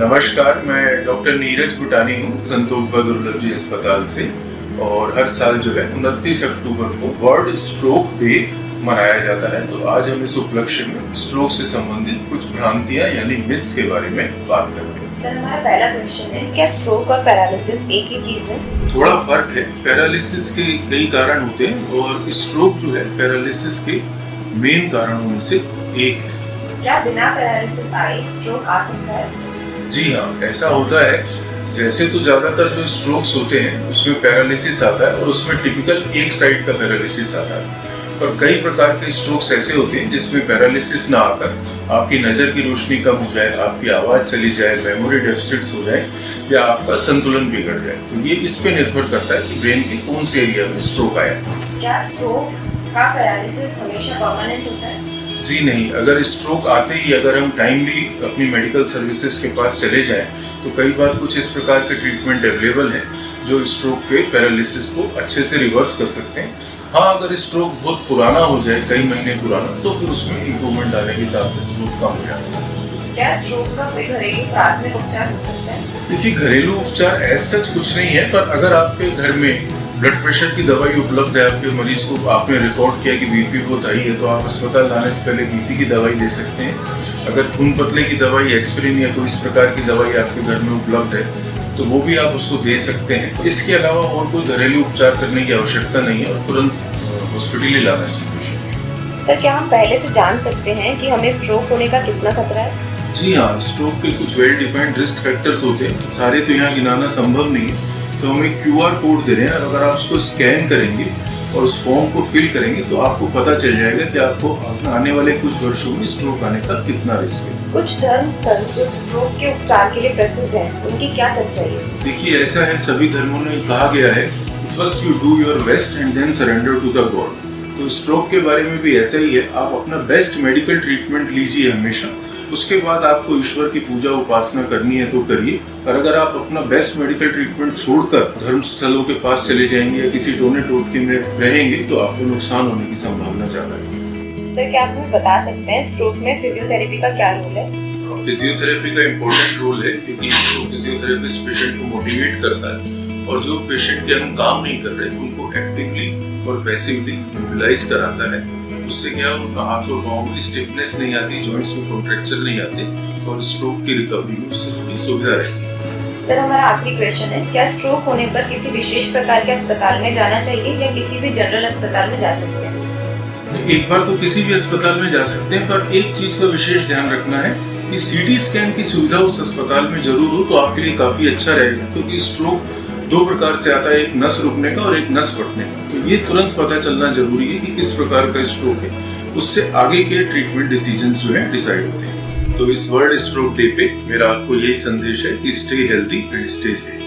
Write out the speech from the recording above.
नमस्कार, मैं डॉक्टर नीरज भूटानी हूँ संतोखवा दुर्लभ जी अस्पताल से। और हर साल जो है 29 अक्टूबर को वर्ल्ड स्ट्रोक डे मनाया जाता है। तो आज हम इस उपलक्ष्य में स्ट्रोक से संबंधित कुछ भ्रांतियां यानी मिथ्स के बारे में बात करते हैं। सर, हमारा पहला क्वेश्चन है, क्या स्ट्रोक और पैरालिसिस एक ही चीज है? थोड़ा फर्क है। पैरालिसिस के कई कारण होते हैं और स्ट्रोक जो है पैरालिसिस के मेन कारणों में से एक है। क्या बिना पैरालिसिस आए स्ट्रोक आ सकता है? जी हाँ, ऐसा होता है। जैसे तो ज्यादातर जो स्ट्रोक्स होते हैं उसमें पैरालिसिस आता है और उसमें टिपिकल एक साइड का पैरालिसिस आता है। पर कई प्रकार के स्ट्रोक्स ऐसे होते हैं जिसमें पैरालिसिस ना आकर आपकी नजर की रोशनी कम हो जाए, आपकी आवाज चली जाए, मेमोरी डेफिसिट्स हो जाए या आपका संतुलन बिगड़ जाए। तो ये इस पे निर्भर करता है कि ब्रेन के कौन से एरिया में स्ट्रोक आया। क्या स्ट्रोक का पैरालिसिस हमेशा परमानेंट होता है? जी नहीं, अगर स्ट्रोक आते ही अगर हम टाइमली अपनी मेडिकल सर्विसेज के पास चले जाएं तो कई बार कुछ इस प्रकार के ट्रीटमेंट अवेलेबल हैं जो स्ट्रोक के पैरालिसिस को अच्छे से रिवर्स कर सकते हैं। हाँ, अगर स्ट्रोक बहुत पुराना हो जाए, कई महीने पुराना, तो फिर उसमें इम्प्रूवमेंट आने के चांसेस बहुत कम हो जाते हैं। क्या स्ट्रोक का कोई घरेलू प्राथमिक उपचार हो सकता है? देखिए, घरेलू उपचार ऐसा सच कुछ नहीं है, पर अगर आपके घर में ब्लड प्रेशर की दवाई उपलब्ध है, आपके मरीज को आपने रिकॉर्ड किया कि बीपी बहुत हाई है, तो आप अस्पताल लाने से पहले बीपी की दवाई ले सकते हैं। अगर खून पतले की दवाई, एस्पिरिन या कोई इस प्रकार की दवाई आपके घर में उपलब्ध है तो वो भी आप उसको दे सकते हैं। इसके अलावा और कोई घरेलू उपचार करने की आवश्यकता नहीं है और तुरंत हॉस्पिटल ही लाना चाहिए। सर, क्या हम पहले से जान सकते हैं कि हमें स्ट्रोक होने का कितना खतरा है? जी हाँ, स्ट्रोक के कुछ वेल डिफाइंड रिस्क फैक्टर्स होते हैं, सारे तो यहाँ गिनाना संभव नहीं है। तो हम एक QR कोड दे रहे हैं, अगर आप उसको स्कैन करेंगे और उस फॉर्म को फिल करेंगे तो आपको पता चल जाएगा कि आपको आने वाले कुछ वर्षों में स्ट्रोक आने का कितना रिस्क है। कुछ धर्म स्थल जो स्ट्रोक के उपचार के लिए प्रसिद्ध हैं, उनकी क्या सच्चाई है? देखिए, ऐसा है, सभी धर्मों में कहा गया है first you do your best and then surrender to the God. तो स्ट्रोक के बारे में भी ऐसा ही है, आप अपना बेस्ट मेडिकल ट्रीटमेंट लीजिए हमेशा, उसके बाद आपको ईश्वर की पूजा उपासना करनी है तो करिए। और अगर आप अपना बेस्ट मेडिकल ट्रीटमेंट छोड़कर धर्म स्थलों के पास चले जाएंगे या किसी टोने टोटके में रहेंगे तो आपको नुकसान होने की संभावना ज्यादा है। सर, क्या आप हमें बता सकते हैं स्ट्रोक में फिजियोथेरेपी का क्या रोल है? फिजियोथेरेपी का इम्पोर्टेंट रोल है क्योंकि फिजियोथेरेपिस्ट पेशेंट को मोटिवेट करता है और जो पेशेंट के हम काम नहीं कर रहे उनको एक्टिवली और पैसिवली मोबिलाइज कराता है। उससे क्या उनका हाथ और पांव में स्टिफनेस नहीं आती, जॉइंट्स में कॉन्ट्रैक्चर नहीं आते और स्ट्रोक की रिकवरी में उससे थोड़ी सुविधा रहती है। सर, हमारा आखिरी क्वेश्चन है, क्या स्ट्रोक होने पर किसी विशेष प्रकार के अस्पताल में जाना चाहिए या किसी भी जनरल अस्पताल में जा सकते हैं? एक बार तो किसी भी अस्पताल में जा सकते हैं, पर एक चीज का विशेष ध्यान रखना है कि CT स्कैन की सुविधा उस अस्पताल में जरूर हो तो आपके लिए काफी अच्छा रहेगा, क्योंकि स्ट्रोक दो प्रकार से आता है, एक नस रुकने का और एक नस फटने का। तो ये तुरंत पता चलना जरूरी है कि किस प्रकार का स्ट्रोक है, उससे आगे के ट्रीटमेंट डिसीजंस जो है डिसाइड होते हैं। तो इस वर्ल्ड स्ट्रोक डे पे मेरा आपको यही संदेश है कि stay healthy and stay safe.